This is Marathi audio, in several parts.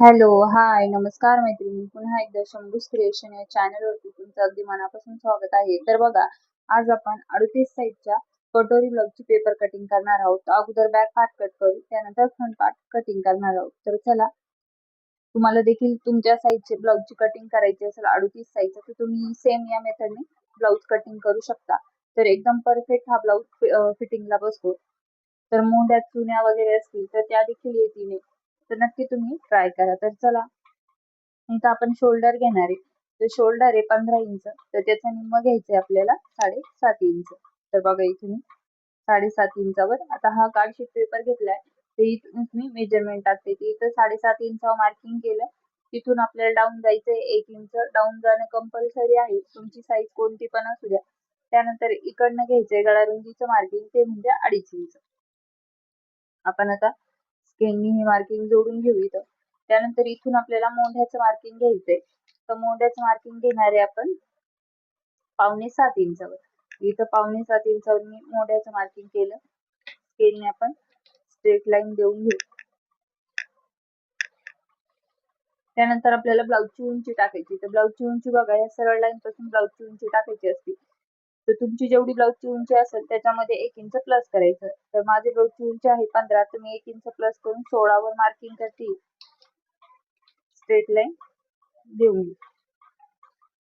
हॅलो, हाय, नमस्कार मैत्रिणी. पुन्हा एकदा शंभूज क्रिएशन या चॅनलवरती तुमचं अगदी मनापासून स्वागत आहे. तर बघा, आज आपण 38 साईजच्या कटोरी ब्लाउजची पेपर कटिंग करणार आहोत. अगोदर बॅक पार्ट कट करू, त्यानंतर फ्रंट पार्ट कटिंग करणार आहोत. तर चला, तुम्हाला देखील तुमच्या साईजचे ब्लाउजची कटिंग करायची असेल 38 साईजचं, तर तुम्ही सेम या मेथडने ब्लाउज कटिंग करू शकता. तर एकदम परफेक्ट हा ब्लाउज फिटिंगला बसतो. तर मुंड्यात चुन्या वगैरे असतील तर त्या देखील येतील नाही. तर नक्की तुम्ही ट्राय करा. तर चला, इथं आपण शोल्डर घेणार आहे. तर शोल्डर आहे 15 इंच, तर त्याचा निम्म घ्यायचंय आपल्याला 7.5 इंच. तर बघा इथे मी 7.5 इंचावर आता हा कार्डशीट पेपर घेतलाय. तर इथून मी मेजरमेंट टाकते. इथं 7.5 इंचावर मार्किंग केलं. तिथून आपल्याला डाऊन जायचंय 1 इंच. डाऊन जाणं कंपल्सरी आहे, तुमची साईज कोणती पण असू द्या. त्यानंतर इकडनं घ्यायचंय गळा रुंदीचं मार्किंग, ते म्हणजे 2.5 इंच. आपण आता स्केलनी हे मार्किंग जोडून घेऊ इथं. त्यानंतर इथून आपल्याला मोंढ्याचं मार्किंग घ्यायचंय. तर मोंढ्याचं मार्किंग घेणार आहे आपण 5.25 इंचावर. इथं 5.25 इंचावर मी मोंढ्याचं मार्किंग केलं. स्केलने आपण स्ट्रेट लाईन देऊन घेऊ. त्यानंतर आपल्याला ब्लाउजची उंची टाकायची. तर ब्लाउजची उंची बघा, या सरळ लाईन पासून ब्लाउजची उंची टाकायची असते. तर तुमची जेवढी ब्लाउजची उंची असेल त्याच्यामध्ये 1 इंच प्लस करायचं. तर माझी ब्लाउजची उंची आहे 15, तर मी 1 इंच प्लस करून 16 वर मार्किंग करते. स्ट्रेट लाईन देऊन घेऊ.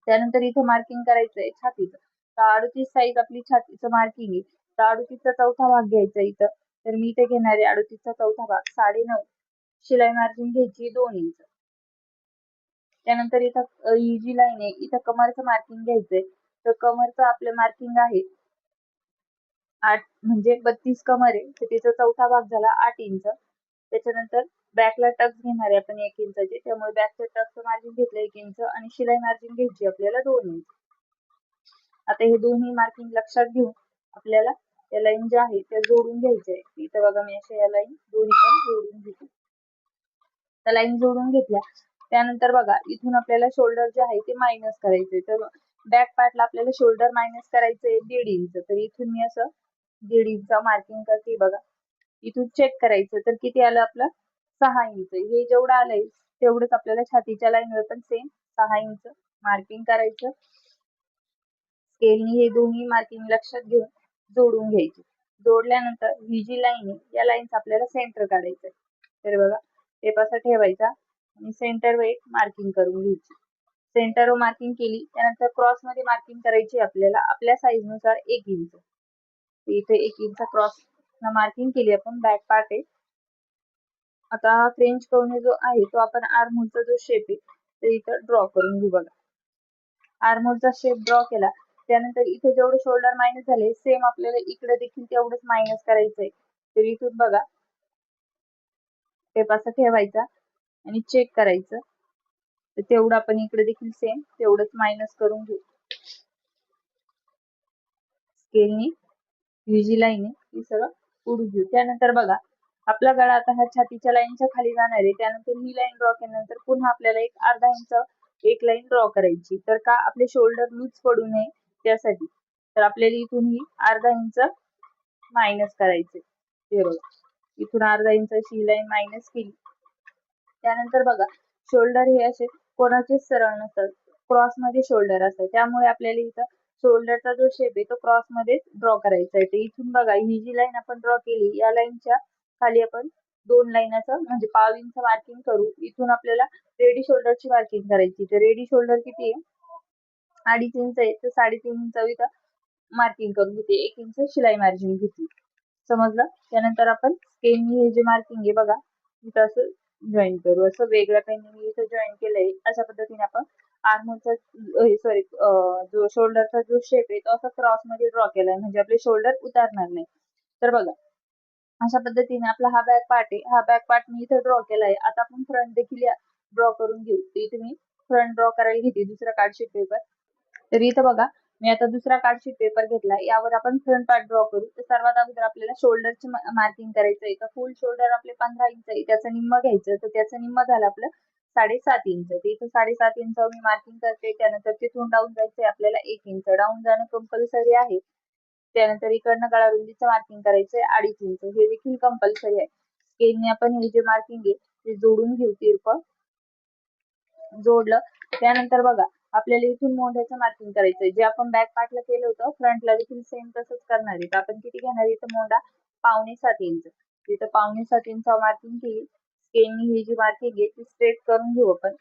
त्यानंतर इथं मार्किंग करायचंय छातीचं. तर 38 साईज आपली छातीचं मार्किंग आहे. तर 38चा चौथा भाग घ्यायचा इथं. तर मी इथे घेणार आहे 38चा चौथा भाग 9.5. शिलाई मार्जिन घ्यायची 2 इंच. त्यानंतर इथं ही जी लाईन आहे इथं कमरचं मार्किंग घ्यायचंय. तर कमरचं आपलं मार्किंग आहे 8, म्हणजे 32 कमर आहे. तर तिचा चौथा भाग झाला 8 इंच. त्याच्यानंतर बॅकला टक्स घेणार आहे आपण 1 इंचाचे. त्यामुळे बॅकच्या टक्सचं मार्जिन घेतलं 1 इंच आणि शिलाई मार्जिन घ्यायची आपल्याला 2 इंच. आता हे दोन्ही मार्किंग लक्षात घेऊन आपल्याला या लाईन ज्या आहेत त्या जोडून घ्यायच्या आहे. इथं बघा मी अशा या लाईन दोन्ही पण जोडून घेते. त्या लाईन जोडून घेतल्या. त्यानंतर बघा, इथून आपल्याला शोल्डर जे आहे ते मायनस करायचंय. तर बॅक पार्टला आपल्याला शोल्डर मायनस करायचंय 1.5 इंच. तर इथून मी असं 1.5 इंच मार्किंग करते. बघा, इथून चेक करायचं तर किती आलं आपलं 6 इंच. हे जेवढं आलंय तेवढंच आपल्याला छातीच्या लाईनवर पण सेम 6 इंच मार्किंग करायचं. स्केलनी हे दोन्ही मार्किंग लक्षात घेऊन जोडून घ्यायची. जोडल्यानंतर ही जी लाईन आहे या लाईनचा आपल्याला सेंटर काढायचंय. तर बघा, टेप असा ठेवायचा आणि सेंटर वर एक मार्किंग करून घ्यायची. सेंटर वर मार्किंग केली, त्यानंतर क्रॉस मध्ये मार्किंग करायची आपल्याला आपल्या साईज नुसार 1 इंच. इथे 1 इंच क्रॉस मार्किंग केली आपण. बॅक पार्ट आहे. आता फ्रेंच कवणे जो आहे तो आपण आर्महोलचा जो शेप आहे तो इथं ड्रॉ करून घेऊ. बघा, आर्महोलचा शेप ड्रॉ केला. त्यानंतर इथे जेवढे शोल्डर मायनस झाले सेम आपल्याला इकडे देखील तेवढंच मायनस करायचंय. तर इथून बघा, टेप असा ठेवायचा आणि चेक करायचं. तर तेवढं आपण इकडे देखील सेम तेवढंच मायनस करून घेऊ. स्केलनी ही जी लाईन आहे ती सरळ उडू घेऊ. त्यानंतर बघा, आपला गळा आता ह्या छातीच्या लाईनच्या खाली जाणार आहे. त्यानंतर ही लाईन ड्रॉ केल्यानंतर पुन्हा आपल्याला एक अर्धा इंच एक लाईन ड्रॉ करायची. तर का आपले शोल्डर लूज पडू नये त्यासाठी. तर आपल्याला इथून ही अर्धा इंच मायनस करायचे. इथून अर्धा इंच ही लाईन मायनस केली. त्यानंतर बघा, शोल्डर हे असे कोणाचेच सरळ नसतात, क्रॉस मध्ये शोल्डर असतात. त्यामुळे आपल्याला इथं शोल्डरचा जो शेप आहे तो क्रॉस मध्ये ड्रॉ करायचा आहे. इथून बघा, ही जी लाईन आपण ड्रॉ केली या लाईनच्या खाली आपण 2 लाईनाचं म्हणजे 1/2 इंच मार्किंग करू. इथून आपल्याला रेडी शोल्डरची मार्किंग करायची. तर रेडी शोल्डर किती आहे 2.5 इंच आहे. तर 3.5 इंच इथं मार्किंग करून घेते. 1 इंच शिलाई मार्जिन घेतली. समजलं. त्यानंतर आपण स्केलनी हे जे मार्किंग आहे बघा इथं असं जॉईन करू. असं वेगळ्या पेनने मी इथं जॉईन केलंय. अशा पद्धतीने आपण आर्मचा सॉरी जो शोल्डरचा जो शेप आहे तो असा क्रॉस मध्ये ड्रॉ केलाय, म्हणजे आपले शोल्डर उतारणार नाही. तर बघा, अशा पद्धतीने आपला हा बॅक पार्ट आहे. हा बॅक पार्ट मी इथं ड्रॉ केलाय. आता आपण फ्रंट देखील ड्रॉ करून घेऊ. इथे मी फ्रंट ड्रॉ करायला घेते दुसरा कार्डशीट पेपर. तर इथं बघा, मी आता दुसरा कार्डशीट पेपर घेतला. यावर आपण फ्रंट पार्ट ड्रॉ करू. तर सर्वात अगोदर आपल्याला शोल्डरची मार्किंग करायचं आहे. तर फुल शोल्डर आपले 15 इंच आहे, त्याचं निम्म घ्यायचं. तर त्याचं निम्म झालं आपलं 7.5 इंच. तर इथं 7.5 इंचावर मी मार्किंग करते. त्यानंतर तिथून डाऊन जायचंय आपल्याला 1 इंच. डाऊन जाणं कंपल्सरी आहे. त्यानंतर इकडनं गळा रुंदीचं मार्किंग करायचंय 2.5 इंच. हे देखील कंपल्सरी आहे. स्केलने आपण हे जे मार्किंग आहे ते जोडून घेऊ तिरपं. जोडलं. त्यानंतर बघा आपल्याला इथून मोंढ्याचं मार्किंग करायचंय. जे आपण बॅक पार्टला केलं होतं फ्रंटला देखील सेम तसंच करणार आहे. तर आपण किती घेणार इथं मोंढा 5.7 इंच. इथं 5.7 इंच मार्किंग केली. स्केलनी ही जी मार्किंग आहे ती स्ट्रेट करून घेऊ आपण.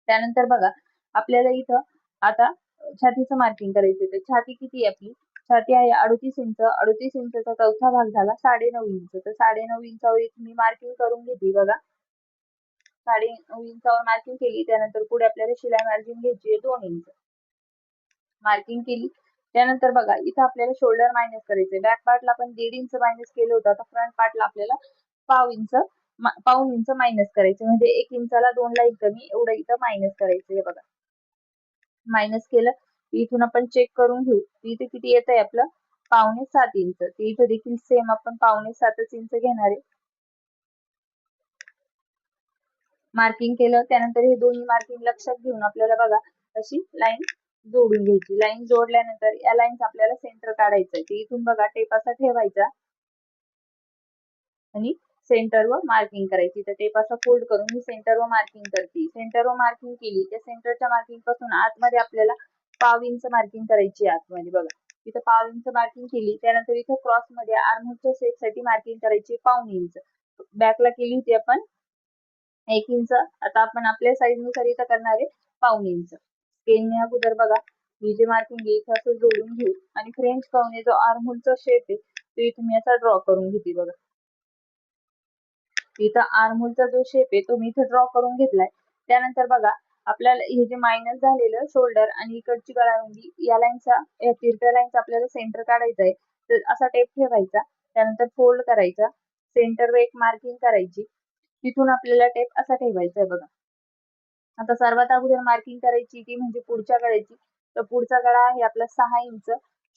त्यानंतर बघा आपल्याला इथं आता छातीचं मार्किंग करायचं. तर छाती किती आहे आपली? छाती आहे 38 इंच. 38 इंचचा चौथा भाग झाला 9.5 इंच. तर 9.5 इंचावर मी मार्किंग करून घेते बघा. 9.5 इंचावर मार्किंग केली. त्यानंतर पुढे आपल्याला शिलाई मार्जिन घ्यायची आहे 2 इंच. मार्किंग केली. त्यानंतर बघा इथं आपल्याला शोल्डर मायनस करायचंय. बॅक पार्टला आपण 1.5 इंच मायनस केलं होतं. आता फ्रंट पार्टला आपल्याला पाऊण इंच मायनस करायचं. म्हणजे 1 इंचाला 2 लाईन कमी एवढं इथं मायनस करायचं. हे बघा मायनस केलं. इथून आपण चेक करून घेऊ. इथे किती येत आहे आपलं? 5.7 इंच. इथं देखील सेम आपण 5.7 इंच घेणार आहे. मार्किंग केलं. त्यानंतर हे दोन्ही मार्किंग लक्षात घेऊन आपल्याला बघा अशी लाईन जोडून घ्यायची. लाईन जोडल्यानंतर या लाईन्स आपल्याला सेंटर काढायचं आहे. इथून बघा टेप असा ठेवायचा आणि सेंटरवर मार्किंग करायची. तर टेप असा फोल्ड करून मी सेंटरवर मार्किंग करते. सेंटरवर मार्किंग केली. त्या सेंटरच्या मार्किंग पासून आतमध्ये आपल्याला 1/2 इंच मार्किंग करायची. आतमध्ये बघा इथं 1/2 इंच मार्किंग केली. त्यानंतर इथं क्रॉस मध्ये आर्महोलच्या शेप साठी मार्किंग करायची 1/2 इंच. बॅकला केली होती आपण 1 इंच. आता आपण आपल्या साईज नुसार इथं करणार आहे 1/2 इंच. स्केलने अगोदर बघा ही जे मार्किंग आहे इथं असं जोडून घेऊ आणि फ्रेंच कर्वने जो आर्महोलचा शेप आहे तो इथे मी असा ड्रॉ करून घेते बघा. इथं आर्महोलचा जो शेप आहे तो मी इथे ड्रॉ करून घेतलाय. त्यानंतर बघा आपल्याला हे जे मायनस झालेलं शोल्डर आणि इकडची गळारुंदी या लाईनचा या तिरप्या लाईनचा आपल्याला सेंटर काढायचा आहे. तर असा टेप ठेवायचा. त्यानंतर फोल्ड करायचा. सेंटरवर एक मार्किंग करायची. तिथून आपल्याला टेप असा ठेवायचा आहे बघा. आता सर्वात अगोदर मार्किंग करायची ती म्हणजे पुढच्या गळ्याची. तर पुढचा गळा आहे आपला 6 इंच.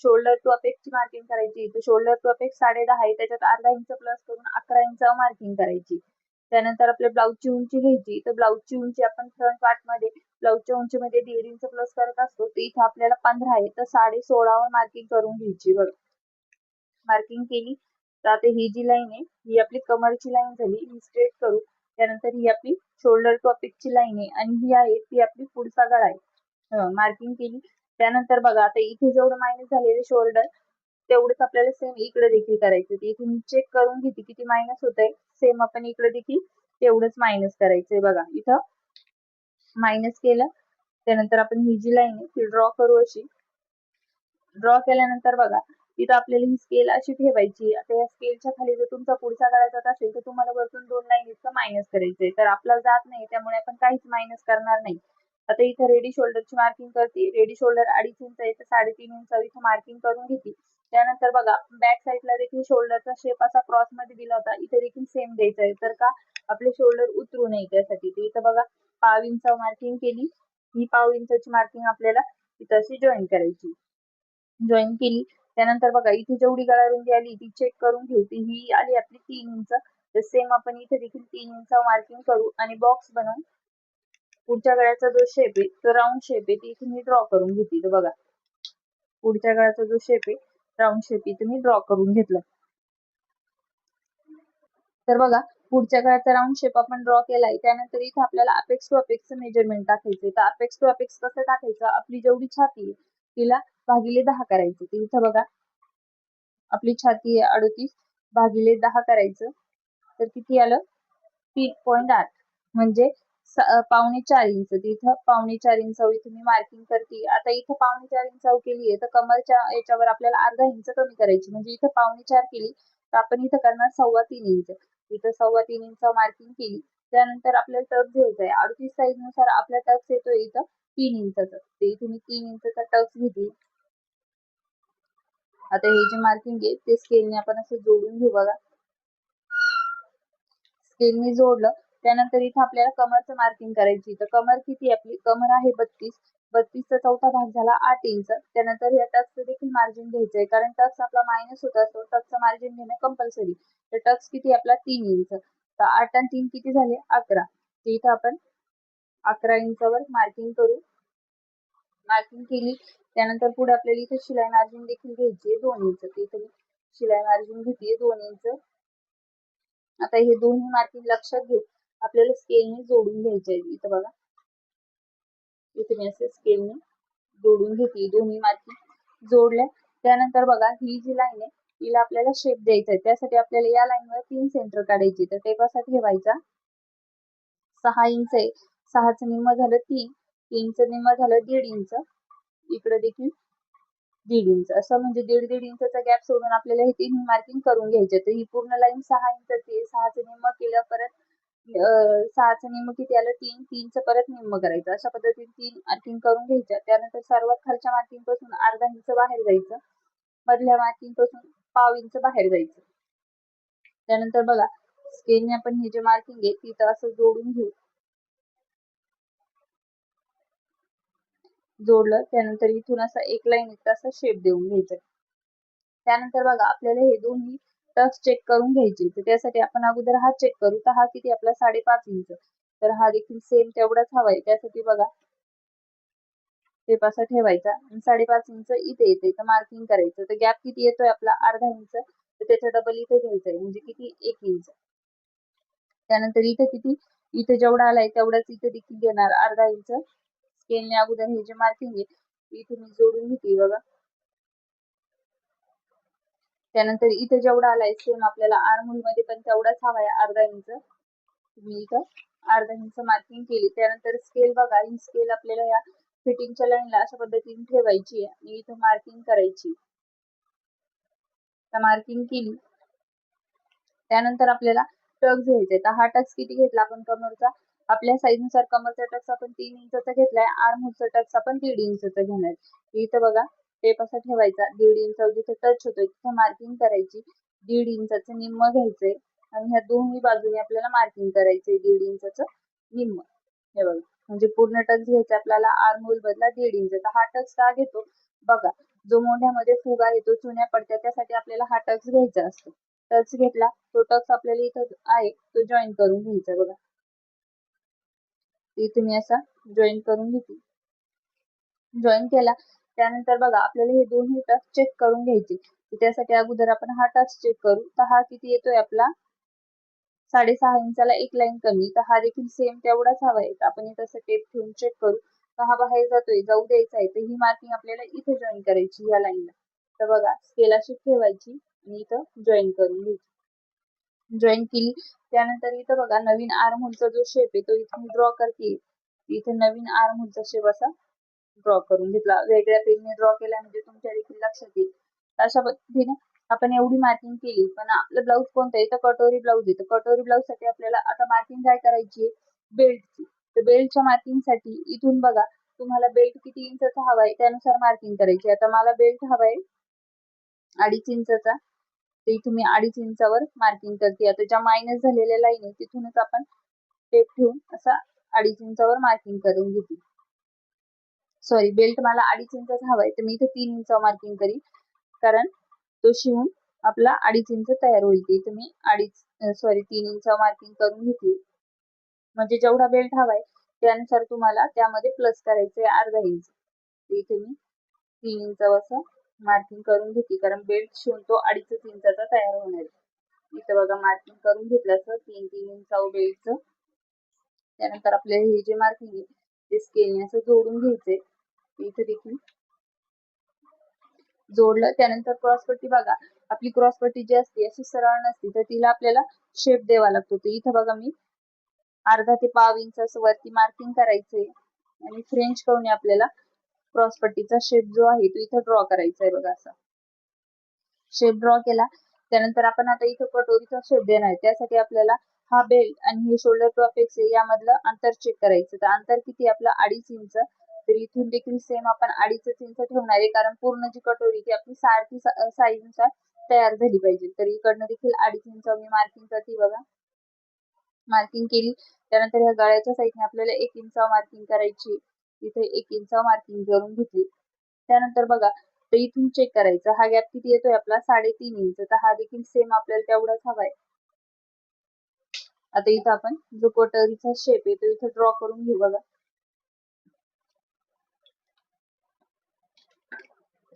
शोल्डर टू अपेक्स ची मार्किंग करायची. तर शोल्डर टू अपेक्स 10.5 आहे. त्याच्यात अर्धा इंच प्लस करून 11 इंच मार्किंग करायची. त्यानंतर आपल्या ब्लाऊजची उंची घ्यायची. तर ब्लाऊजची उंची आपण फ्रंट पार्ट मध्ये ब्लाऊजच्या उंचीमध्ये 1.5 इंच प्लस करत असतो. तर इथे आपल्याला 15 आहे. तर 16.5 वर मार्किंग करून घ्यायची बघा. मार्किंग केली. तर आता ही जी लाईन आहे ही आपली कमरची लाईन झाली. ही स्ट्रेट करू. त्यानंतर ही आपली शोल्डर टू अपेक्सची लाईन आहे आणि ही आहे ती आपली पुढचा गळा आहे. मार्किंग केली. त्यानंतर बघा आता इथे जेवढं मायनस झालेलं शोल्डर तेवढंच आपल्याला सेम इकडे देखील करायचं. इथे मी चेक करून घेते किती मायनस होत आहे. सेम आपण इकडे देखील तेवढंच मायनस करायचंय बघा. इथं मायनस केलं. त्यानंतर आपण ही जी लाईन आहे ती ड्रॉ करू. अशी ड्रॉ केल्यानंतर बघा इथं आपल्याला ही स्केल अशी ठेवायची. आता या स्केलच्या खाली जर तुमचा पुढचा गळा जात असेल तर तुम्हाला वरतून 2 लाईन इतकं मायनस करायचंय. तर आपला जात नाही त्यामुळे आपण काहीच मायनस करणार नाही. आता इथं रेडी शोल्डरची मार्किंग करते. रेडी शोल्डर 2.5 इंच आहे तर 3.5 इंच इथं मार्किंग करून घेते. त्यानंतर बघा बॅक साईडला देखील शोल्डरचा शेप असा क्रॉस मध्ये दिला होता. इथे देखील सेम द्यायचा आहे. तर का आपले शोल्डर उतरू नये त्यासाठी. इथं बघा 1/2 इंच मार्किंग केली. ही 1/2 इंचची मार्किंग आपल्याला इथं अशी जॉईन करायची. जॉईन केली. त्यानंतर बघा इथे जेवढी गळारुंदी आली ती चेक करून घेऊ. ही आली आपली 3 इंच. तर सेम आपण इथे देखील 3 इंच मार्किंग करू आणि बॉक्स बनवून पुढच्या गळ्याचा जो शेप आहे तो राऊंड शेप आहे ती इथे मी ड्रॉ करून घेते. तर बघा पुढच्या गळ्याचा जो शेप आहे राऊंड शेप इथे मी ड्रॉ करून घेतला. तर बघा पुढच्या गळ्याचा राऊंड शेप आपण ड्रॉ केलाय. त्यानंतर इथे आपल्याला अपेक्स टू अपेक्स मेजरमेंट टाकायचे. तर अपेक्स टू अपेक्स कसं टाकायचं? आपली जेवढी छाती आहे तिला भागिले 10 करायचं. तर इथं बघा आपली छाती आहे 38 भागिले 10 करायचं. तर किती आलं? 3.8 म्हणजे 4.25 इंच. इथं 4.25 इंच इथे मी मार्किंग करते. आता इथं 4.25 इंच केली आहे तर कमरच्या याच्यावर आपल्याला अर्धा इंच कमी करायची. म्हणजे इथं 4.25 केली तर आपण इथं करणार 3.25 इंच. इथं 3.25 इंच मार्किंग केली. त्यानंतर आपल्याला टक्स घ्यायचा आहे. 38 साईज नुसार आपला टक्स येतोय इथं 3 इंचचा. तर इथे मी 3 इंचचा टक्स घेतली. आता हे जे मार्किंग आहे ते स्केलने आपण असं जोडून घेऊ बघा. स्केलने जोडलं. त्यानंतर इथे आपल्याला कमरचं मार्किंग करायची. तर कमर किती आपली? कमर आहे 32. 32चा चौथा भाग झाला 8 इंच. त्यानंतर या टक्सचं देखील मार्जिन घ्यायचंय कारण टक्स आपला मायनस होत असतो. टक्सचं मार्जिन घेणं कंपल्सरी. तर टक्स किती आपला 3 इंच. तर 8 आणि 3 किती झाले? 11. तर इथं आपण 11 इंचावर मार्किंग करू. मार्किंग केली. त्यानंतर पुढे आपल्याला इथे शिलाई मार्जिन देखील घ्यायची आहे 2 इंच. इथे शिलाई मार्जिन घेतली 2 इंच. आता हे दोन्ही मार्किंग लक्षात घेऊ. आपल्याला स्केलने जोडून घ्यायचे आहे. इथं बघा, इथे मी असे स्केलने जोडून घेतली, दोन्ही मार्किंग जोडल्या. त्यानंतर बघा, ही जी लाईन आहे हिला आपल्याला शेप द्यायचा आहे. त्यासाठी आपल्याला या लाईनवर 3 सेंटर काढायचे. तर टेप असा ठेवायचा, 6 इंच आहे, 6चं निम्म झालं 3, 3चं निम्म झालं 1.5 इंच, इकडे देखील 1.5 इंच, असं म्हणजे 1.5 इंचचा गॅप सोडून आपल्याला हे तिन्ही मार्किंग करून घ्यायचे. तर ही पूर्ण लाईन 6 इंचची आहे, 6चं निम्म केलं, परत 6चं निम्म किती आलं 3, 3चं परत निम्म करायचं. अशा पद्धतीने 3 मार्किंग करून घ्यायच्या. त्यानंतर सर्वात खालच्या मार्किंग पासून अर्धा इंच बाहेर जायचं, मधल्या मार्किंग पासून पाव इंच बाहेर जायचं. त्यानंतर बघा, स्केलने आपण हे जे मार्किंग आहे तिथं असं जोडून घेऊ. जोडलं, त्यानंतर इथून असं एक लाईन येतं, असं शेप देऊन घ्यायचं. त्यानंतर बघा, आपल्याला हे दोन्ही टक्स चेक करून घ्यायचे. तर त्यासाठी आपण अगोदर हा चेक करू. तर हा किती आपला 5.5 इंच, तर हा देखील सेम तेवढाच हवाय. त्यासाठी बघा, टेप असा ठेवायचा आणि 5.5 इंच इथे येते, तर मार्किंग करायचं. तर गॅप किती येतोय आपला अर्धा इंच, तर त्याचा डबल इथे घ्यायचंय, म्हणजे किती 1 इंच. त्यानंतर इथे किती, इथे जेवढा आलाय तेवढाच इथे देखील देणार अर्धा इंच. स्केलने अगोदर हे जे मार्किंग आहे इथे मी जोडून घेते बघा. त्यानंतर इथे जेवढा आलाय सेम आपल्याला आर्महोल मध्ये पण तेवढाच हवाय, अर्धा इंच. मी इथं अर्धा इंच मार्किंग केली. त्यानंतर स्केल बघा, ही स्केल आपल्याला या फिटिंगच्या लाईनला अशा पद्धतीने ठेवायची आहे आणि इथं मार्किंग करायची. तर मार्किंग केली, त्यानंतर आपल्याला टक्स घ्यायचे. तर हा टक्स किती घेतला आपण कमरचा, आपल्या साईजनुसार कमरचा टक्स आपण 3 इंचचा घेतलाय, आर्महोलचा टक्स आपण 1.5 इंचचा घेणार. इथं बघा, टेप असा ठेवायचा, 1.5 इंच जिथे टच होतोय तिथे मार्किंग करायची, 1.5 इंचाचं निम्म घ्यायचंय आणि ह्या दोन्ही बाजूने आपल्याला मार्किंग करायचंय 1.5 इंचाचं निम्म. हे बघा, म्हणजे पूर्ण टक्स घ्यायचा आपल्याला आर्महोल बदला 1.5 इंच. तर हा टक्स का घेतो बघा, जो मोढ्यामध्ये फुगा येतो, चुन्या पडत्या, त्यासाठी आपल्याला हा टक्स घ्यायचा असतो. टक्स घेतला, तो टक्स आपल्याला इथं आहे तो जॉईन करून घ्यायचा बघा. इथे मी असा जॉईन करून घेते. जॉईन केला, त्यानंतर बघा, आपल्याला हे दोन्ही टक्स चेक करून घ्यायचे. त्यासाठी अगोदर आपण हा टक्स चेक करू. तर हा किती येतोय आपला 6.5 इंचाला एक लाईन कमी, तर हा देखील सेम तेवढाच हवाय. तर आपण इथं असं टेप ठेवून चेक करू. तर हा बाहेर जातोय, जाऊ द्यायचा आहे. तर ही मार्किंग आपल्याला इथे जॉईन करायची या लाईनला. तर बघा, स्केल अशी ठेवायची आणि इथं जॉईन करून घ्यायची. जॉईन केली, त्यानंतर इथं बघा, नवीन आर्महोलचा जो शेप आहे तो इथे मी ड्रॉ करते. इथे नवीन आर्महोलचा शेप असा ड्रॉ करून घेतला. वेगळ्या पेनने ड्रॉ केला म्हणजे तुमच्या देखील लक्षात येईल. अशा पद्धतीने आपण एवढी मार्किंग केली. पण आपलं ब्लाऊज कोणतं आहे, तर कटोरी ब्लाऊज आहे. तर कटोरी ब्लाऊज साठी आपल्याला आता मार्किंग काय करायची आहे, बेल्टची. तर बेल्टच्या मार्किंग साठी इथून बघा, तुम्हाला बेल्ट किती इंचचा हवाय त्यानुसार मार्किंग करायची. आता मला बेल्ट हवाय 2.5 इंचचा, तर इथे मी 2.5 इंचावर मार्किंग करते. आता ज्या मायनस झालेल्या लाईन आहे तिथूनच आपण टेप ठेवून असा 2.5 इंचावर मार्किंग करून घेते. सॉरी, बेल्ट मला 2.5 इंचाचा हवाय, तर मी इथे 3 इंचावर मार्किंग करीन, कारण तो शिवून आपला 2.5 इंच तयार होईल. इथे मी 3 इंचावर मार्किंग करून घेते. म्हणजे जेवढा बेल्ट हवाय त्यानुसार तुम्हाला त्यामध्ये प्लस करायचे अर्धा इंच. इथे मी 3 इंचावर असं मार्किंग करून घेते, कारण बेल्ट शिवून तो 2.5 इंचाचा तयार होणार आहे. इथे बघा, मार्किंग करून घेतलं असं 3-3 इंचावर बेल्टचं. त्यानंतर आपल्याला हे जे मार्किंग आहे ते स्केलने असं जोडून घ्यायचंय. इथे देखील जोडलं, त्यानंतर क्रॉसपट्टी बघा, आपली क्रॉसपट्टी जी असते अशी सरळ नसते, तर तिला आपल्याला शेप द्यावा लागतो. तर इथं बघा, मी अर्धा ते पाव इंच असं वरती मार्किंग करायचंय आणि फ्रेंच कडून आपल्याला क्रॉसपट्टीचा शेप जो आहे तो इथं ड्रॉ करायचा आहे बघा. असा शेप ड्रॉ केला, त्यानंतर आपण आता इथं कटोरीचा शेप देणार आहे. त्यासाठी आपल्याला हा बेल्ट आणि हे शोल्डर टू अपेक्स यामधलं अंतर चेक करायचं. तर अंतर किती आपलं 2.5 इंच. तर इथून देखील सेम आपण 2.5 इंच ठेवणार आहे, कारण पूर्ण जी कटोरी ती आपली सारखी साईजनुसार तयार झाली पाहिजे. तर इकडनं देखील 2.5 इंच मी मार्किंग करते बघा. मार्किंग केली, त्यानंतर ह्या गळ्याच्या साईडने आपल्याला 1 इंचावर मार्किंग करायची. इथे 1 इंचावर मार्किंग करून घेतली. त्यानंतर बघा, तर इथून चेक करायचं हा गॅप किती येतोय आपला 3.5 इंच. तर हा देखील सेम आपल्याला तेवढाच हवाय. आता इथं आपण जो कटोरीचा शेप आहे तो इथं ड्रॉ करून घेऊ बघा.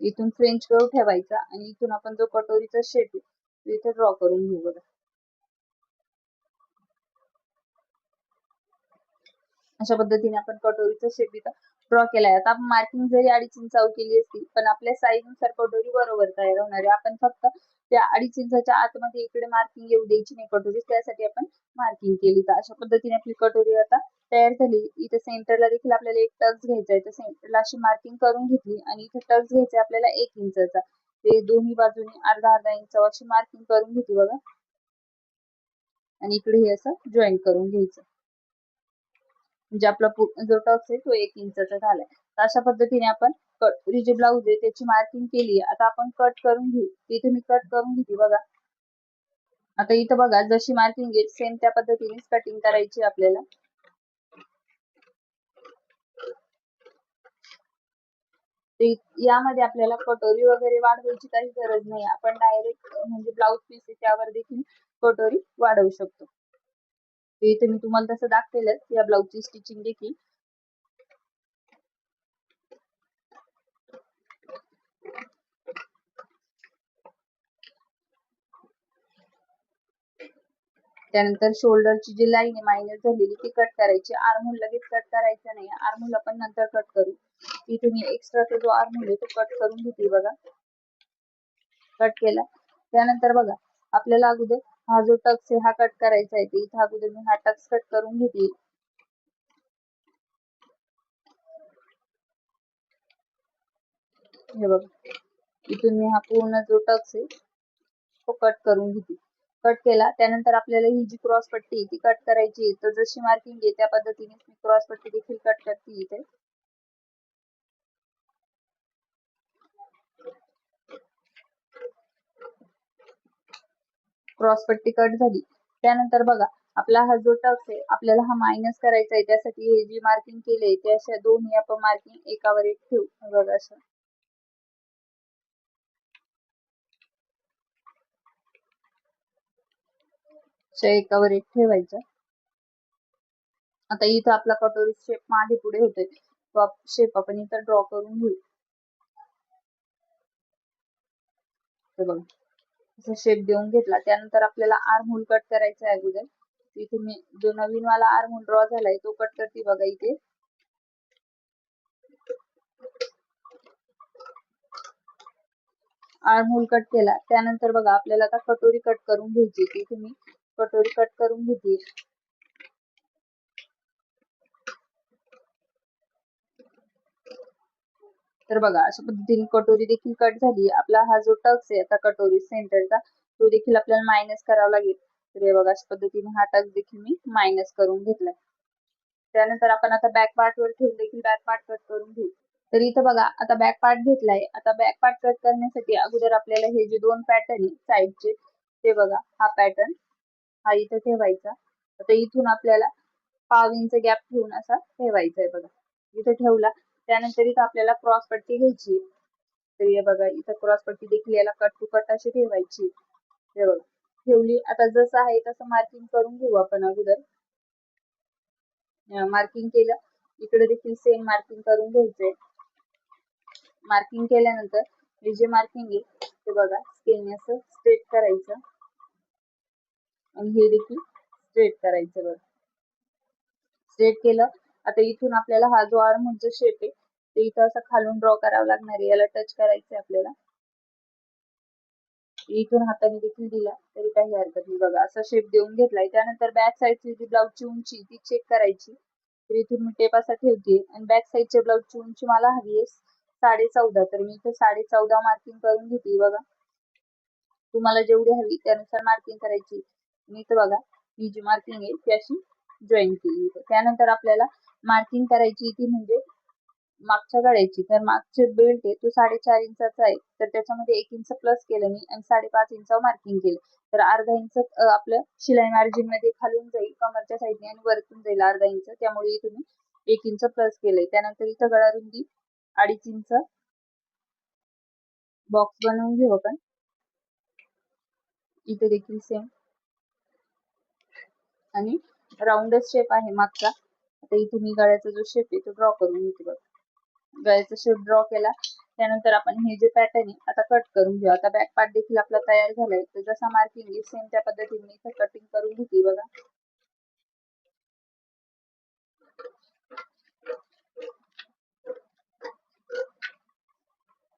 इथून फ्रेंच कर्व ठेवायचा आणि इथून आपण जो कटोरीचा शेप आहे तो इथे ड्रॉ करून घेऊ बघा. अशा पद्धतीने आपण कटोरीचा शेप इथं ड्रॉ केलाय. आता आपण मार्किंग जरी 2.5 इंचावर केली असती पण आपल्या साईज नुसार कटोरी बरोबर तयार होणार आहे. आपण फक्त त्या 2.5 इंचाच्या आतमध्ये इकडे मार्किंग येऊ द्यायची नाही कटोरी, त्यासाठी आपण मार्किंग केली. तर अशा पद्धतीने आपली कटोरी आता तयार झाली. इथे सेंटरला देखील आपल्याला एक टक्स घ्यायचा आहे, तर सेंटरला अशी मार्किंग करून घेतली आणि इथे टक्स घ्यायचा आपल्याला 1 इंचाचा. ते दोन्ही बाजूने अर्धा अर्धा इंच अशी मार्किंग करून घेतली बघा, आणि इकडे हे असं जॉईन करून घ्यायचं, म्हणजे आपला जो टक्स आहे तो 1 इंचाचा झालाय. तर अशा पद्धतीने आपण जे ब्लाऊज आहे त्याची मार्किंग केली. आता आपण कट करून घेऊ. इथे मी कट करून घेतली बघा. आता इथं बघा जशी मार्किंग आहे सेम त्या पद्धतीनेच कटिंग करायची आपल्याला. यामध्ये आपल्याला कटोरी वगैरे वाढवायची काही गरज नाही. आपण डायरेक्ट म्हणजे ब्लाऊज पीस त्यावर देखील कटोरी वाढवू शकतो. इथे मी तुम्हाला तसं दाखवेलच या ब्लाऊजची स्टिचिंग देखील. त्यानंतर शोल्डरची जी लाईन आहे मायनस झालेली ती कट करायची. आर्महोल लगेच कट करायचा नाही, आर्महोल आपण नंतर कट करू. इथे मी एक्स्ट्राचा जो आर्महोल आहे तो कट करून घेते बघा. कट केला त्यानंतर बघा आपल्याला अगोदर हा जो टक्स आहे हा कट करायचा आहे. इथे अगोदर मी हा टक्स कट करून घेते. हे बघा इथून मी हा पूर्ण जो टक्स आहे तो कट करून घेते. कट केला त्यानंतर आपल्याला ही जी क्रॉस पट्टी ती कट करायची. तर जशी मार्किंग आहे त्या पद्धतीने मी क्रॉस पट्टी देखील कट करते. इथे क्रॉस पट्टी कट झाली त्यानंतर बघा आपला हा जो टक्स आहे आपल्याला हा मायनस करायचा आहे. त्यासाठी हे जी मार्किंग केली त्या अशा दोन्ही आपण मार्किंग एकावर एक ठेवू. बघा असं एकावर एक ठेवायचं. आता इथं आपला कटोरी शेप मागे पुढे होतोय, तो शेप आपण इथं ड्रॉ करून घेऊ. बघा असा शेप देऊन घेतला त्यानंतर आपल्याला आर्महोल कट करायचा आहे अगोदर. इथे मी जो नवीन वाला आर्महोल ड्रॉ झालाय तो कट करते बघा. इथे आर्महोल कट केला त्यानंतर बघा आपल्याला आता कटोरी कट करून घ्यायची. इथे मी कटोरी कट करून घेते. तर बघा अशा पद्धतीने कटोरी देखील कट झाली. आपला हा जो टक्स आहे आता कटोरी सेंटरचा तो देखील आपल्याला मायनस करावा लागेल. तर हे बघा अशा पद्धतीने हा टक्स देखील मी मायनस करून घेतलाय. त्यानंतर आपण आता बॅक पार्ट वर ठेवून देखील बॅक पार्ट कट करून घेऊ. तर इथं बघा आता बॅक पार्ट घेतलाय. आता बॅक पार्ट कट करण्यासाठी अगोदर आपल्याला हे जे दोन पॅटर्न आहे साईडचे ते बघा हा पॅटर्न हा इथं ठेवायचा. आता इथून आपल्याला 1/2 इंच गॅप ठेवून असा ठेवायचा आहे बघा. इथं ठेवला त्यानंतर इथं आपल्याला क्रॉस पट्टी घ्यायची. तर हे बघा इथं क्रॉस पट्टी देखील याला कट टू कट अशी ठेवायची. हे बघा ठेवली. आता जसं आहे तसं मार्किंग करून घेऊ आपण अगोदर. मार्किंग केलं इकडे देखील सेम मार्किंग करून घ्यायचंय. मार्किंग केल्यानंतर हे जे मार्किंग आहे ते बघा स्केलने असं स्ट्रेट करायचं आणि हे देखील स्ट्रेट करायचं. बघा स्ट्रेट केलं. आता इथून आपल्याला हा जो आर्महोलचा शेप आहे ते इथं असं खालून ड्रॉ करावं लागणार आहे. याला टच करायचंय आपल्याला. इथून हाताने देखील दिला तरी काही हरकत नाही. बघा असा शेप देऊन घेतलाय. त्यानंतर बॅक साईडची जी ब्लाऊजची उंची ती चेक करायची. तर इथून मी टेप असा ठेवते आणि बॅक साईडच्या ब्लाऊजची उंची मला हवी आहे 14.5. तर मी इथे 14.5 मार्किंग करून घेते. बघा तुम्हाला जेवढी हवी त्यानुसार मार्किंग करायची. मी इथं बघा ही जी मार्किंग आहे ती अशी जॉईन केली. त्यानंतर आपल्याला मार्किंग करायची ती म्हणजे मागच्या गळ्याची. तर मागचे बेल्ट आहे तो 4.5 इंचाचा आहे. तर त्याच्यामध्ये 1 इंच प्लस केलं मी आणि 5.5 इंचावर मार्किंग केलं. तर अर्धा इंच आपलं शिलाई मार्जिन मध्ये खालून जाईल कमरच्या साईडने आणि वरतून जाईल अर्धा इंच. त्यामुळे इथे मी 1 इंच प्लस केलंय. त्यानंतर इथं गळा रुंदी 2.5 इंच बॉक्स बनवून घेऊ आपण. इथे देखील सेम आणि राऊंडच शेप आहे मागचा. आता इथे मी गळ्याचा जो शेप आहे तो ड्रॉ करून घेते. बघा गळ्याचा शेप ड्रॉ केला त्यानंतर आपण हे जे पॅटर्न आहे आता कट करून घेऊ. आता बॅक पार्ट देखील आपला तयार झालाय. तर जसा मार्किंग आहे सेम त्या पद्धतीने इथे कटिंग करून घेते. बघा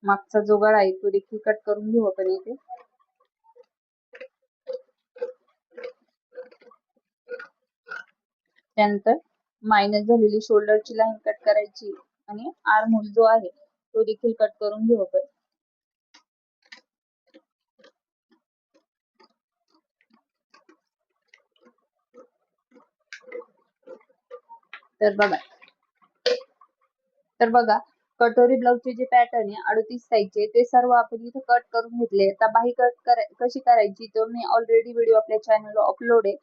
मागचा जो गळा आहे तो देखील कट करून घेऊ आपण इथे. त्यानंतर मायनस झालेली शोल्डरची लाईन कट करायची आणि आर्म होल जो आहे तो देखील कट करून घेऊ आपण. तर बघा कटोरी ब्लाउजचे जे पॅटर्न आहे 38 साईजचे ते सर्व आपण इथे कट करून घेतले. आता बाही कट कशी करायची तो मी ऑलरेडी व्हिडिओ आपल्या चॅनलवर अपलोड आहे,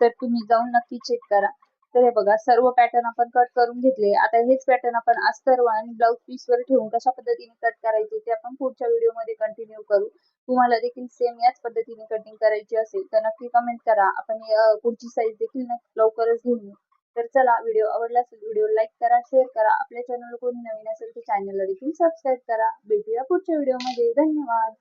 तर तुम्ही जाऊन नक्की चेक करा. तर हे बघा सर्व पॅटर्न आपण कट करून घेतले. आता हेच पॅटर्न आपण अस्तर आणि ब्लाउज पीस वर ठेवून कशा पद्धतीने कट करायचे ते आपण पुढच्या व्हिडिओ मध्ये कंटिन्यू करू. तुम्हाला देखील सेम याच पद्धतीने कटिंग करायची असेल तर नक्की कमेंट करा. आपण पुढची साईज देखील लवकरच घेऊन येऊ. तर चला व्हिडिओ आवडला असेल व्हिडिओ लाईक करा, शेअर करा. आपल्या चॅनल कोणी नवीन असेल तर चॅनलला देखील सबस्क्राईब करा. भेटूया पुढच्या व्हिडिओ मध्ये. धन्यवाद.